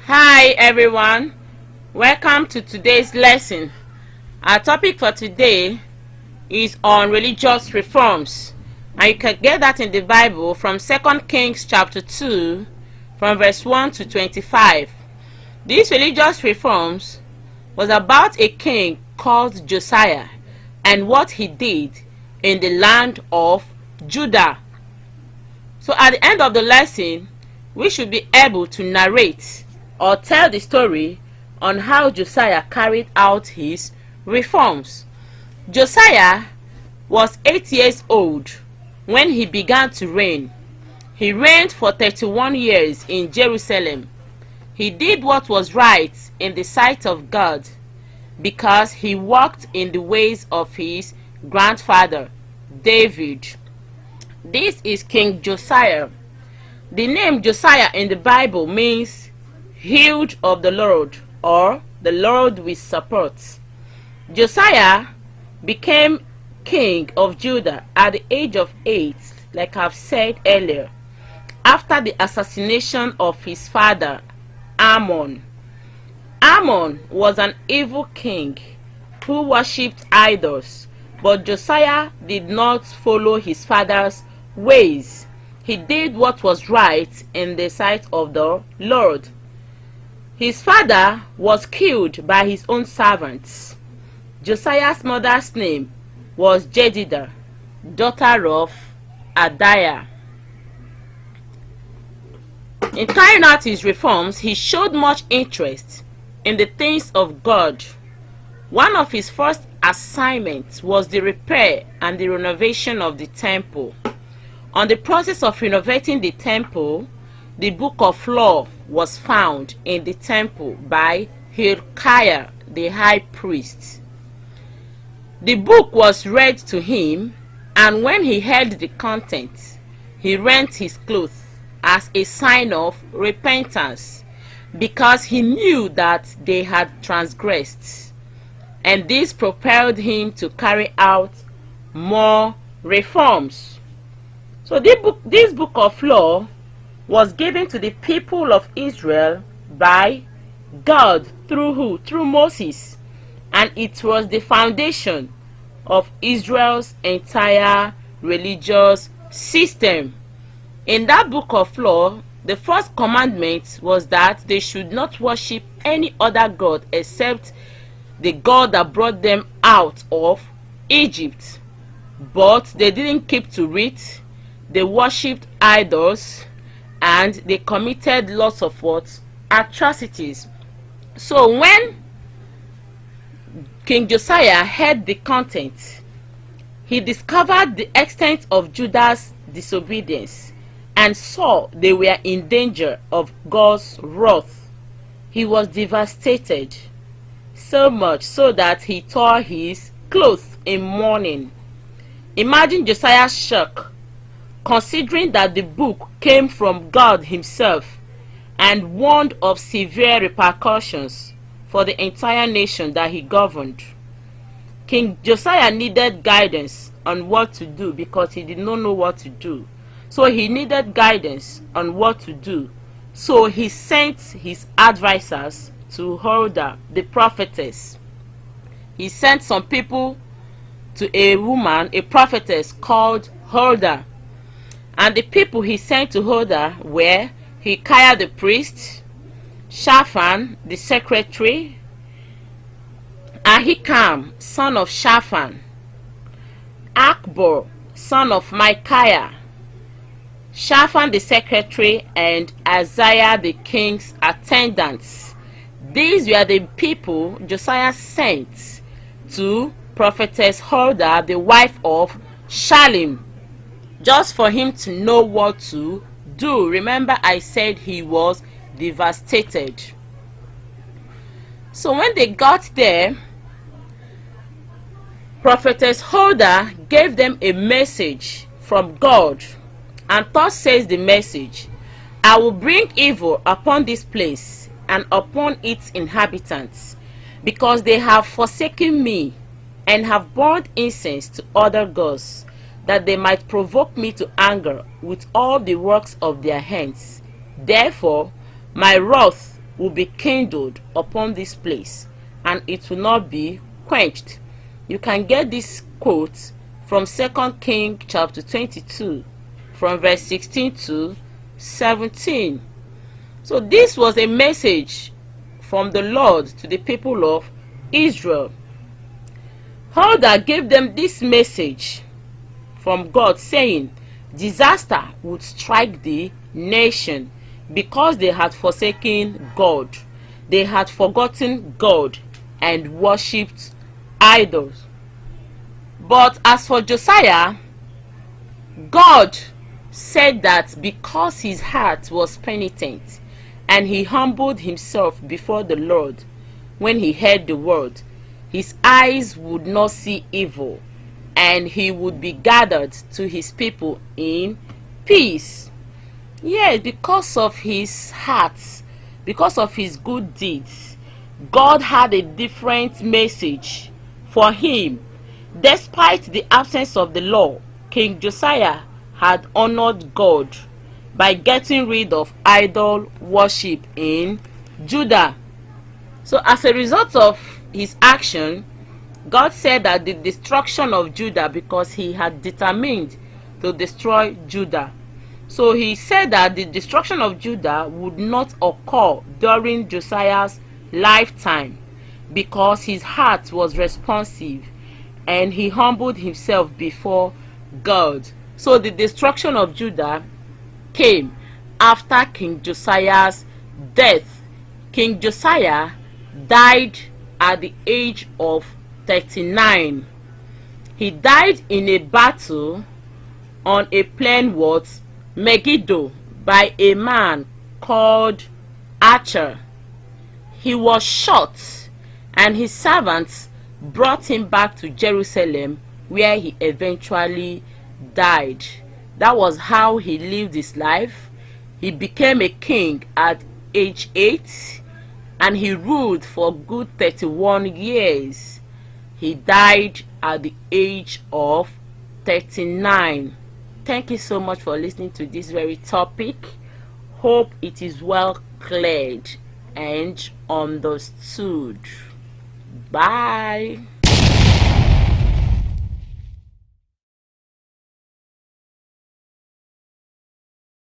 Hi everyone, welcome to today's lesson. Our topic for today is on religious reforms, and you can get that in the Bible from 2 Kings chapter 2 from verse 1 to 25. These religious reforms was about a king called Josiah and what he did in the land of Judah. So at the end of the lesson, we should be able to narrate or tell the story on how Josiah carried out his reforms. Josiah was 8 years old when he began to reign. He reigned for 31 years in Jerusalem. He did what was right in the sight of God because he walked in the ways of his grandfather David. This is King Josiah. The name Josiah in the Bible means healed of the Lord, or the Lord will support. Josiah became king of Judah at the age of 8, like I've said earlier, after the assassination of his father Ammon. Ammon was an evil king who worshipped idols, but Josiah did not follow his father's ways. He did what was right in the sight of the Lord. His father was killed by his own servants. Josiah's mother's name was Jedidah, daughter of Adaiah. In carrying out his reforms, he showed much interest in the things of God. One of his first assignments was the repair and the renovation of the temple. On the process of renovating the temple, the book of law was found in the temple by Hilkiah the high priest. The book was read to him, and when he heard the contents, he rent his clothes as a sign of repentance, because he knew that they had transgressed, and this propelled him to carry out more reforms. So this book of law was given to the people of Israel by God through who? Through Moses, and it was the foundation of Israel's entire religious system. In that book of law, the first commandment was that they should not worship any other god except the God that brought them out of Egypt. But they didn't keep to it. They worshipped idols, and they committed lots of what? Atrocities. So when King Josiah heard the content, he discovered the extent of Judah's disobedience and saw they were in danger of God's wrath. He was devastated, so much so that he tore his clothes in mourning. Imagine Josiah's shock, considering that the book came from God himself and warned of severe repercussions for the entire nation that he governed. King Josiah needed guidance on what to do because he did not know what to do. So he needed guidance on what to do. So he sent his advisors to Huldah, the prophetess. He sent some people to a woman, a prophetess called Huldah. And the people he sent to Huldah were Hilkiah the priest, Shaphan the secretary, Ahikam son of Shaphan, Akbor son of Micaiah, Shaphan the secretary, and Isaiah the king's attendants. These were the people Josiah sent to prophetess Huldah, the wife of Shallum, just for him to know what to do. Remember, I said he was devastated. So when they got there, prophetess Huldah gave them a message from God, and thus says the message: I will bring evil upon this place and upon its inhabitants, because they have forsaken me and have burned incense to other gods, that they might provoke me to anger with all the works of their hands. Therefore my wrath will be kindled upon this place, and it will not be quenched. You can get this quote from 2 Kings chapter 22 from verse 16 to 17. So this was a message from the Lord to the people of Israel. Huldah gave them this message from God, saying disaster would strike the nation because they had forsaken God. They had forgotten God and worshipped idols. But as for Josiah, God said that because his heart was penitent and he humbled himself before the Lord when he heard the word, his eyes would not see evil, and he would be gathered to his people in peace. Yes, because of his heart, because of his good deeds, God had a different message for him. Despite the absence of the law, King Josiah had honored God by getting rid of idol worship in Judah. So as a result of his action, God said that the destruction of Judah, because he had determined to destroy Judah. So he said that the destruction of Judah would not occur during Josiah's lifetime because his heart was responsive and he humbled himself before God. So the destruction of Judah came after King Josiah's death. King Josiah died at the age of 39. He died in a battle on a plain what Megiddo by a man called Archer. He was shot, and his servants brought him back to Jerusalem, where he eventually died. That was how he lived his life. He became a king at age 8, and he ruled for good 31 years. He died at the age of 39. Thank you so much for listening to this very topic. Hope it is well cleared and understood. Bye.